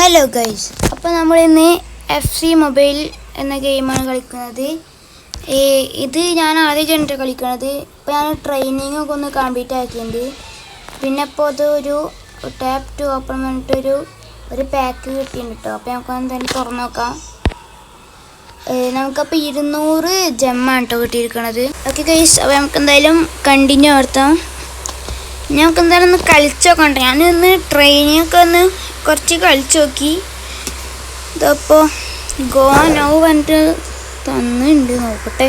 Hello guys, അപ്പോൾ നമ്മളിന്ന് FC mobile എന്ന ഗെയിമാണ് കളിക്കുന്നത്. ഇത് ഞാൻ ആദ്യമായിട്ടാണ് കളിക്കുന്നത്. ഇപ്പോൾ ഞാൻ ട്രെയിനിങ്ങൊക്കെ ഒന്ന് കംപ്ലീറ്റ് ആക്കിയിട്ടുണ്ട്. പിന്നെ ഇപ്പോൾ അത് ഒരു ടാപ്പ് ടു ഓപ്പൺ പറഞ്ഞിട്ടൊരു പാക്ക് കിട്ടിയിട്ടുണ്ട് കേട്ടോ. അപ്പോൾ നമുക്കൊന്ന് തന്നെ തുറന്നു നോക്കാം. നമുക്കപ്പോൾ 200 ജെമ്മാണ് കേട്ടോ കിട്ടിയിരിക്കുന്നത്. ഓക്കെ ഗൈസ്, അപ്പോൾ നമുക്ക് എന്തായാലും കണ്ടിന്യൂ നടത്താം. ഞങ്ങൾക്ക് എന്തായാലും ഒന്ന് കളിച്ച് നോക്കണ്ട. ഞാനൊന്ന് ട്രെയിനിങ്ങൊക്കെ ഒന്ന് കുറച്ച് കളിച്ച് നോക്കി. ഇതപ്പോൾ ഗോ നൗ പറഞ്ഞിട്ട് തന്നുണ്ട്, നോക്കട്ടെ.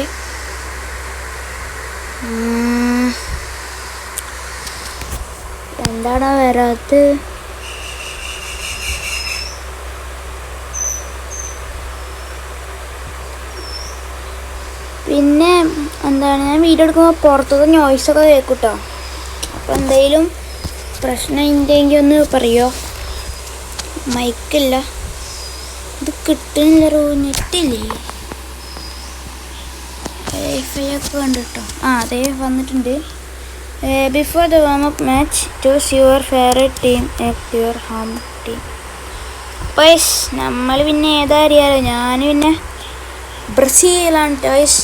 എന്താടാ വരാത്ത? പിന്നെ എന്താണ്, ഞാൻ വീഡിയോ എടുക്കുമ്പോൾ പുറത്തത്തെ നോയ്സൊക്കെ കേൾക്കും കേട്ടോ. അപ്പോൾ എന്തെങ്കിലും പ്രശ്നം ഉണ്ടെങ്കിൽ ഒന്ന് പറയുമോ? മൈക്കില്ല, ഇത് കിട്ടുന്നില്ല, നെറ്റില്ലേ? വൈഫൈ ഒക്കെ ഉണ്ട് കേട്ടോ. അതെ വന്നിട്ടുണ്ട്. Before the warm up match choose your favourite team act your home team. പൈസ് നമ്മൾ പിന്നെ ഏതാ അറിയാലോ, ഞാൻ പിന്നെ ബ്രസീലാണ് ടോയ്സ്,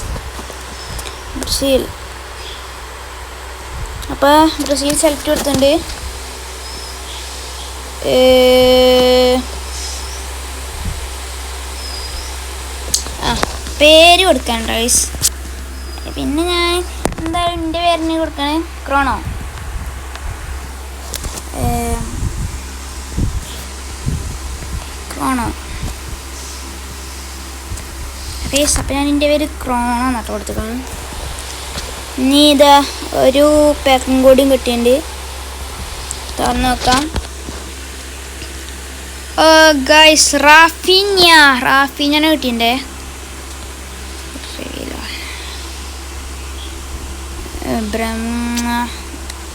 ബ്രസീൽ. അപ്പോൾ ബ്രസീൽ സെലക്ട് കൊടുത്തിട്ടുണ്ട്. പേര് കൊടുക്കാൻ ടോയ്സ്. പിന്നെ ഞാൻ എന്തായാലും എൻ്റെ പേരിന് കൊടുക്കണേ ക്രോണോ. Chrono toys. അപ്പം ഞാൻ എൻ്റെ പേര് ക്രോണോ നട്ടോ കൊടുത്തിട്ടുണ്ട്. ഇനി ഇതാ ഒരു പാക്കും കൂടിയും കിട്ടിയിട്ടുണ്ട്, തുറന്ന് നോക്കാം. ഗൈസ്, റാഫീഞ്ഞാണ് കിട്ടിയിട്ടുണ്ടേ.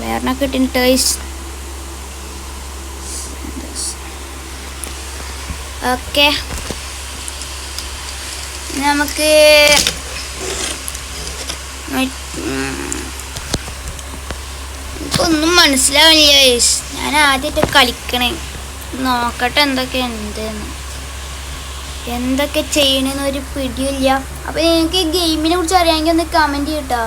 വേറെ കിട്ടിയിട്ടുണ്ട് ഗൈസ്. ഓക്കെ, നമുക്ക് ഒന്നും മനസ്സിലാവില്ല ഗൈസ്. ഞാൻ ആദ്യമായിട്ട് കളിക്കണേ, നോക്കട്ടെ എന്തൊക്കെ ചെയ്യണമെന്ന് ഒരു പിടിയില്ല. അപ്പോൾ നിങ്ങൾക്ക് ഗെയിമിനെ കുറിച്ച് അറിയാമെങ്കിൽ ഒന്ന് കമൻറ്റ് ചെയ്യട്ടോ.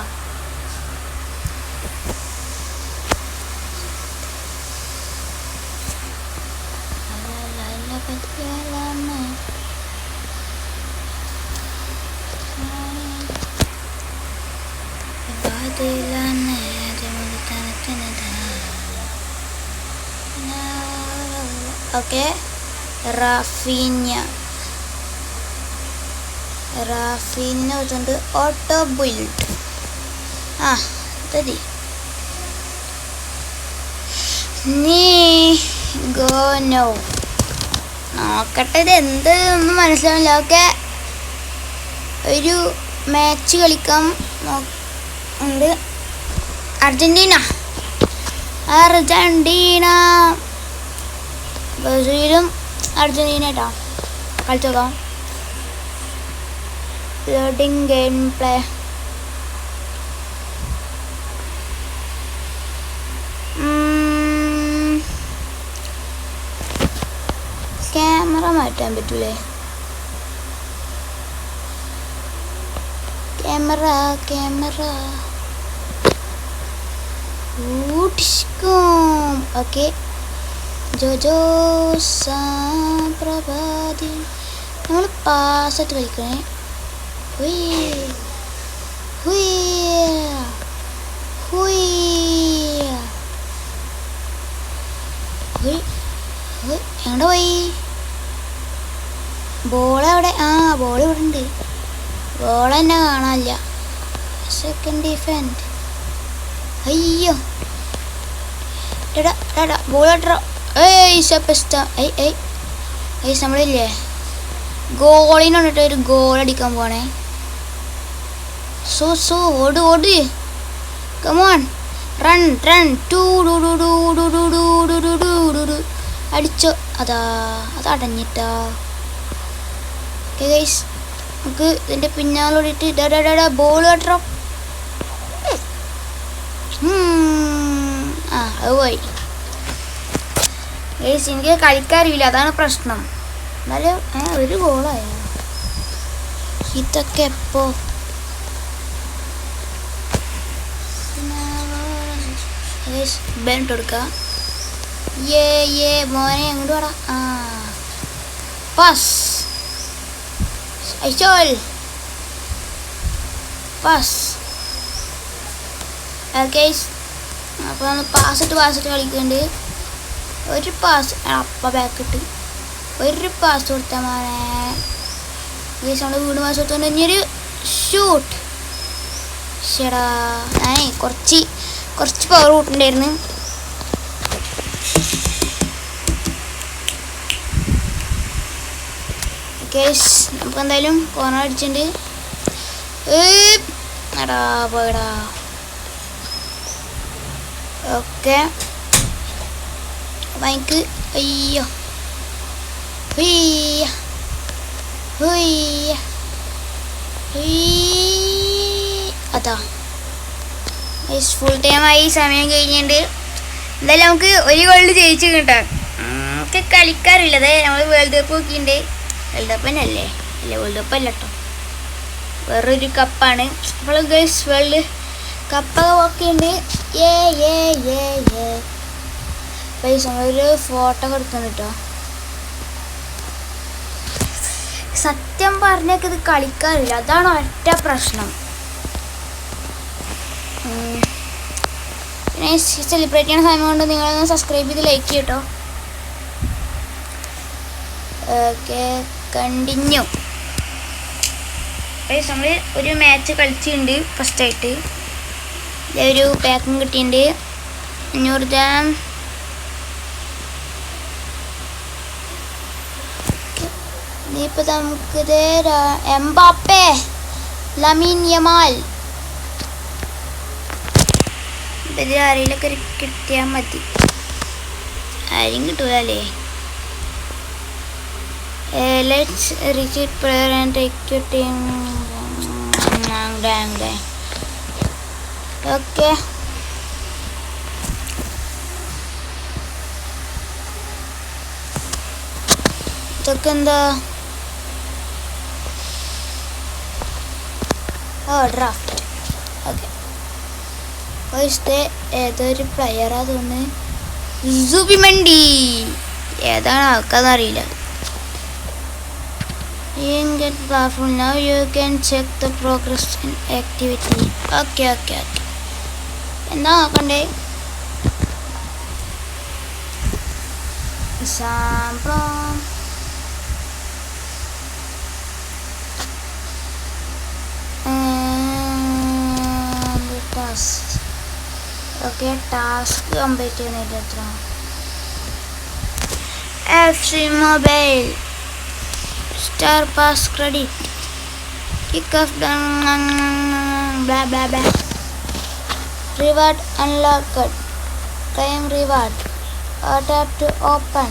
ഓക്കെ, റാഫീഞ്ഞ വെച്ചിട്ടുണ്ട്. ഓട്ടോ ബിൽഡ് മതി. നീ ഗോ നോ, നോക്കട്ടെ ഇത് എന്ത് ഒന്നും മനസ്സിലാവില്ല. ഓക്കെ, ഒരു മാച്ച് കളിക്കാം ഉണ്ട്. അർജൻറ്റീന ബ്രസീലും അർജൻറ്റീന കേട്ടോ. കളിച്ചു നോക്കാം. Loading game play. ക്യാമറ മാറ്റാൻ പറ്റൂലേ? Camera okay. ജോജോ പ്രഭാതി നമ്മൾ പാസ്സായിട്ട് കളിക്കണേ. എവിടെ പോയി ബോളെവിടെ? ബോൾ ഇവിടെ ഉണ്ട്. ബോൾ തന്നെ കാണാനില്ല. Second defend. അയ്യോ ബോൾ ഇട്ടോ. നമ്മളില്ലേ ഗോളിന് വന്നിട്ട് ഒരു ഗോൾ അടിക്കാൻ പോണേ. ഓട് കമോൺ, റൺ അടിച്ചോ. അതടഞ്ഞിട്ടാ. ഓക്കെ ഗൈസ്, നമുക്ക് ഇതിൻ്റെ പിന്നാലോടിയിട്ട് ബോൾ കേട്ടോ. അത് പോയി. ഗൈസ് എനിക്ക് കളിക്കാറില്ല, അതാണ് പ്രശ്നം. എന്നാലും ഒരു ഗോളായ ഇതൊക്കെ എപ്പോ ബെൻറ്റ് കൊടുക്കുക. മോനെ അങ്ങോട്ട് വേടാ. Pass അയച്ചോൽ pass. ഗൈസ് അപ്പോൾ നമ്മൾ പാസിട്ട് കളിക്കുന്നുണ്ട്. ഒരു പാസ് അപ്പം ബാക്കിട്ട് ഒരു പാസ് കൊടുത്താൽ മോനെ. ഗൈസ് നമ്മൾ വീട് പാസ് കൊടുത്തുകൊണ്ട് ഇനിയൊരു ഷൂട്ട്. ശടാ ഞാൻ കുറച്ച് പവർ കൂട്ടുണ്ടായിരുന്നു. ഗൈസ് നമുക്ക് എന്തായാലും കോർണർ അടിച്ചിട്ടുണ്ട്. എടാ പോയടാ. ഓക്കെ എനിക്ക് അയ്യോ അതാ ഫുൾ ടൈമായി, സമയം കഴിഞ്ഞിട്ടുണ്ട്. എന്തായാലും നമുക്ക് ഒരു ഗോളിൽ ജയിച്ചു കിട്ടാം. നമുക്ക് കളിക്കാറില്ലത്. നമ്മൾ വേൾഡ് കപ്പ് നോക്കിയിട്ടുണ്ട്. വേൾഡ് കപ്പ് തന്നെ അല്ലേ? അല്ലേ, വേൾഡ് കപ്പ് അല്ല കേട്ടോ, വേറൊരു കപ്പാണ്. അപ്പോൾ ഗൈസ് വേൾഡ് കപ്പൊക്കെ നോക്കിയിട്ടുണ്ട്. പൈസ നമ്മളൊരു ഫോട്ടോ കൊടുക്കുന്നു കേട്ടോ. സത്യം പറഞ്ഞൊക്കെ ഇത് കളിക്കാറില്ല, അതാണ് ഒറ്റ പ്രശ്നം. പിന്നെ സെലിബ്രേറ്റ് ചെയ്യുന്ന സമയം കൊണ്ട് നിങ്ങളൊന്ന് സബ്സ്ക്രൈബ് ചെയ്ത് ലൈക്ക് ചെയ്യട്ടോ. Okay continue. നമ്മൾ ഒരു മാച്ച് കളിച്ചിട്ടുണ്ട് ഫസ്റ്റായിട്ട്. ഒരു പാക്കും കിട്ടിയിട്ടുണ്ട് 500 ജാം. ഇനിയിപ്പോൾ നമുക്കിത് എംബാപ്പേ, ലമീൻ യമാൽ, ഇത് ആരെയിലൊക്കെ കിട്ടിയാൽ മതി. ആരും കിട്ടൂല അല്ലേ? Let's reach it player and take your team. Okay ഇതൊക്കെ എന്താ? ഡ്രാഫ്റ്റ്. ഓക്കെ ഏതൊരു പ്ലെയറാ തോന്നുന്നത്? സുബിമണ്ടി. ഏതാണ് ആൾക്കാന്നറിയില്ല. Get powerful now. You can check the progress and activity. Okay. എന്താ നോക്കണ്ടേ? ശമ്പളം. ഓക്കെ ടാസ്ക് കംപ്ലീറ്റ് ചെയ്യുന്നില്ല. എത്ര FC mobile Star Pass Credit Kick Off blah blah blah. Reward unlocked. Claim reward. Tap to open.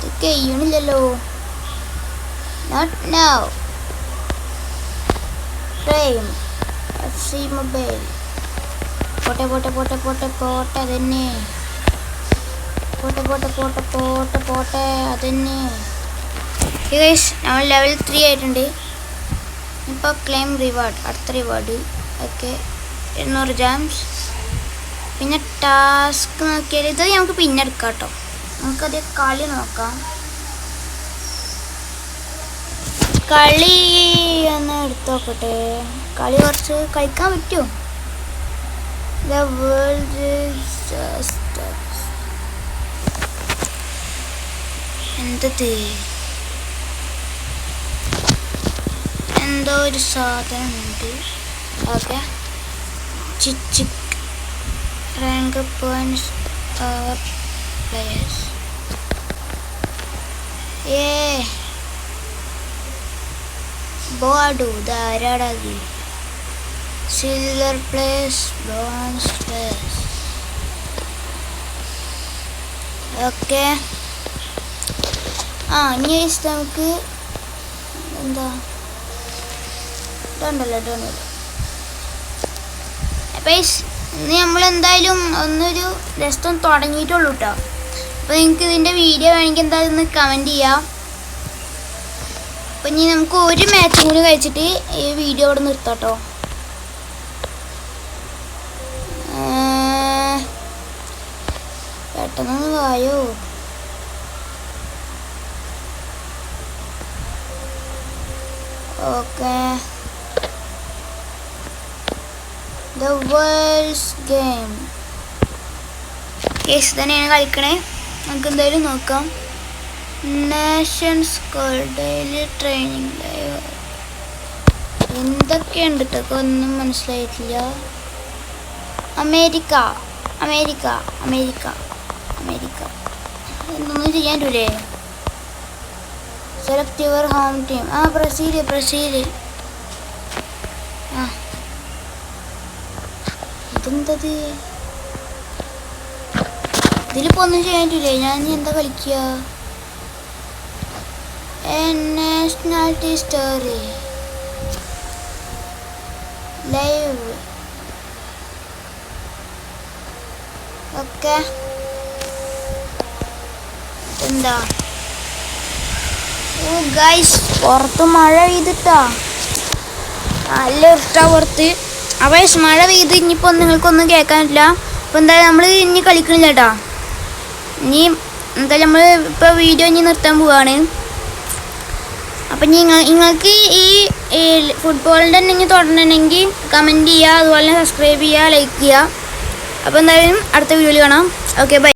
Okay, unillo. Not now. Claim FC Mobile. Pote അതന്നെ. പോട്ടെ അതന്നെ. നമ്മൾ level 3 ആയിട്ടുണ്ട്. ഇപ്പോൾ ക്ലെയിം റിവാർഡ്, അടുത്ത reward. Okay 200 jambs. പിന്നെ task നോക്കിയാൽ ഇത് നമുക്ക് പിന്നെ എടുക്കാം കേട്ടോ. നമുക്കത് കളി നോക്കാം. കളി ഒന്ന് എടുത്തു നോക്കട്ടെ. കളി കുറച്ച് കളിക്കാൻ പറ്റുമോ? ദ വേൾഡ് എന്തത്? എന്തോ ഒരു സാധനം ഉണ്ട്. ഓക്കെ ചിക്ക് റാങ്ക് പോയിന്റ്സ് പ്ലേയേഴ്സ്. ബോർഡു ധാരാളി silver place, bronze place. Okay ഇനി നമുക്ക് എന്താ ഇതുണ്ടല്ലോ. ഇന്ന് നമ്മൾ എന്തായാലും ഒന്നൊരു ജസ്റ്റ് ഒന്ന് തുടങ്ങിയിട്ടുള്ളൂ കേട്ടോ. അപ്പോൾ നിങ്ങൾക്ക് ഇതിൻ്റെ വീഡിയോ വേണമെങ്കിൽ എന്തായാലും ഒന്ന് കമൻറ്റ് ചെയ്യാം. അപ്പം ഇനി നമുക്ക് ഒരു മാച്ചും കൂടി കഴിച്ചിട്ട് ഈ വീഡിയോ ഇവിടെ നിർത്താം കേട്ടോ. പെട്ടെന്ന് വായോ. Okay, the world's game case തന്നെയാണ് കളിക്കണേ. നമുക്ക് എന്തായാലും നോക്കാം. നേഷൻസ് ഡെയിലി ട്രെയിനിങ് ലൈവ് എന്തൊക്കെയുണ്ട് കേട്ടോ, ഒന്നും മനസ്സിലായിട്ടില്ല. അമേരിക്ക അമേരിക്ക അമേരിക്ക അമേരിക്ക എന്നൊന്നും ചെയ്യാൻ പറ്റൂലേ? Select your home team. Brazil Brazil. ഇതെന്തത്? ഇതിലിപ്പോൾ ഒന്നും ചെയ്യാൻ പറ്റൂലേ? ഞാൻ എന്താ കളിക്കുക? Nationality story live. ഓക്കെ, എന്താ? ഓ ഗൈസ്, പുറത്ത് മഴ പെയ്തിട്ടാ, നല്ല ഇഷ്ട പുറത്ത്. അപ്പോൾ മഴ പെയ്ത് ഇനിയിപ്പോൾ നിങ്ങൾക്കൊന്നും കേൾക്കാൻ പറ്റില്ല. അപ്പോൾ എന്തായാലും നമ്മൾ ഇനി കളിക്കണില്ല കേട്ടോ. ഇനി എന്തായാലും നമ്മൾ ഇപ്പോൾ വീഡിയോ ഇനി നിർത്താൻ പോവാണ്. അപ്പം നിങ്ങൾക്ക് ഈ ഫുട്ബോളിൻ്റെ തന്നെ തുടരണമെങ്കിൽ കമൻറ്റ് ചെയ്യുക, അതുപോലെ സബ്സ്ക്രൈബ് ചെയ്യുക, ലൈക്ക് ചെയ്യുക. അപ്പോൾ എന്തായാലും അടുത്ത വീഡിയോയിൽ കാണാം. Okay, by.